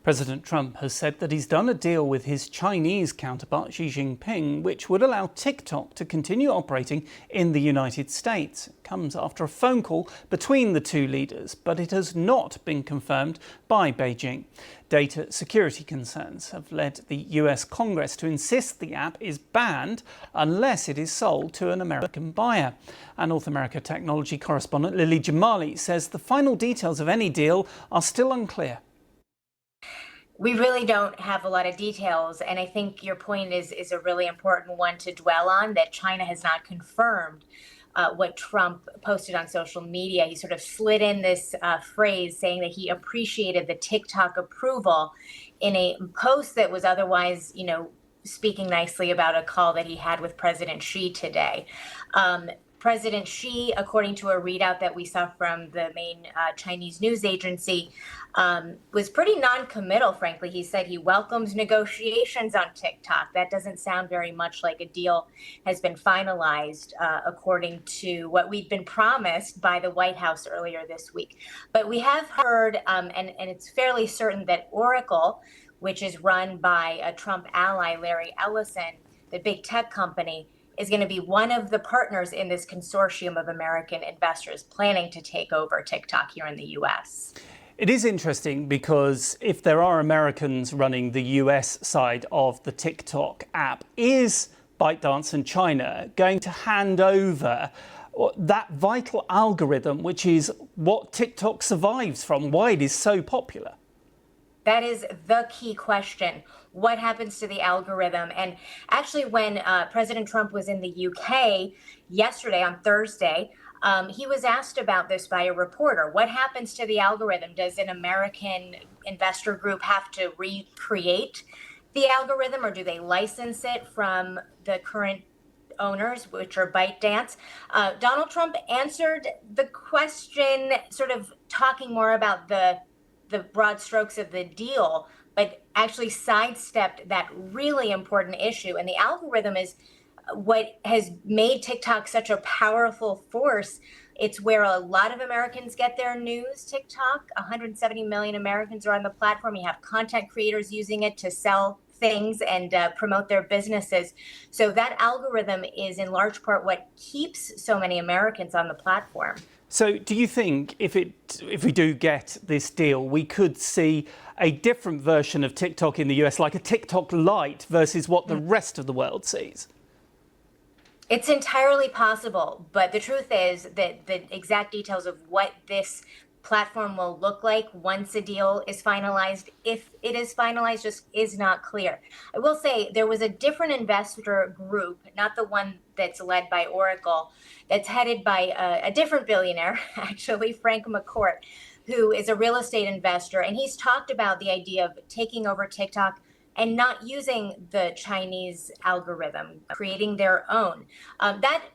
President Trump has said that he's done a deal with his Chinese counterpart Xi Jinping, which would allow TikTok to continue operating in the United States. It comes after a phone call between the two leaders, but it has not been confirmed by Beijing. Data security concerns have led the US Congress to insist the app is banned unless it is sold to an American buyer. Our North America technology correspondent Lily Jamali says the final details of any deal are still unclear. We really don't have a lot of details, and I think your point is a really important one to dwell on, that China has not confirmed what Trump posted on social media. He sort of slid in this phrase saying that he appreciated the TikTok approval in a post that was otherwise, speaking nicely about a call that he had with President Xi today. President Xi, according to a readout that we saw from the main Chinese news agency, was pretty non-committal, frankly. He said he welcomes negotiations on TikTok. That doesn't sound very much like a deal has been finalized, according to what we'd been promised by the White House earlier this week. But we have heard, and it's fairly certain, that Oracle, which is run by a Trump ally, Larry Ellison, the big tech company, is going to be one of the partners in this consortium of American investors planning to take over TikTok here in the US. It is interesting because if there are Americans running the US side of the TikTok app, is ByteDance and China going to hand over that vital algorithm, which is what TikTok survives from, why it is so popular? That is the key question. What happens to the algorithm? And actually, when President Trump was in the UK yesterday, on Thursday, he was asked about this by a reporter. What happens to the algorithm? Does an American investor group have to recreate the algorithm, or do they license it from the current owners, which are ByteDance? Donald Trump answered the question, sort of talking more about the broad strokes of the deal, but actually sidestepped that really important issue. And the algorithm is what has made TikTok such a powerful force. It's where a lot of Americans get their news. TikTok, 170 million Americans are on the platform. You have content creators using it to sell things and promote their businesses. So that algorithm is in large part what keeps so many Americans on the platform. So do you think if we do get this deal, we could see a different version of TikTok in the US, like a TikTok Lite versus what the rest of the world sees? It's entirely possible, but the truth is that the exact details of what this platform will look like once a deal is finalized, if it is finalized, just is not clear. I will say there was a different investor group, not the one that's led by Oracle, that's headed by a different billionaire, actually, Frank McCourt, who is a real estate investor. And he's talked about the idea of taking over TikTok and not using the Chinese algorithm, creating their own. That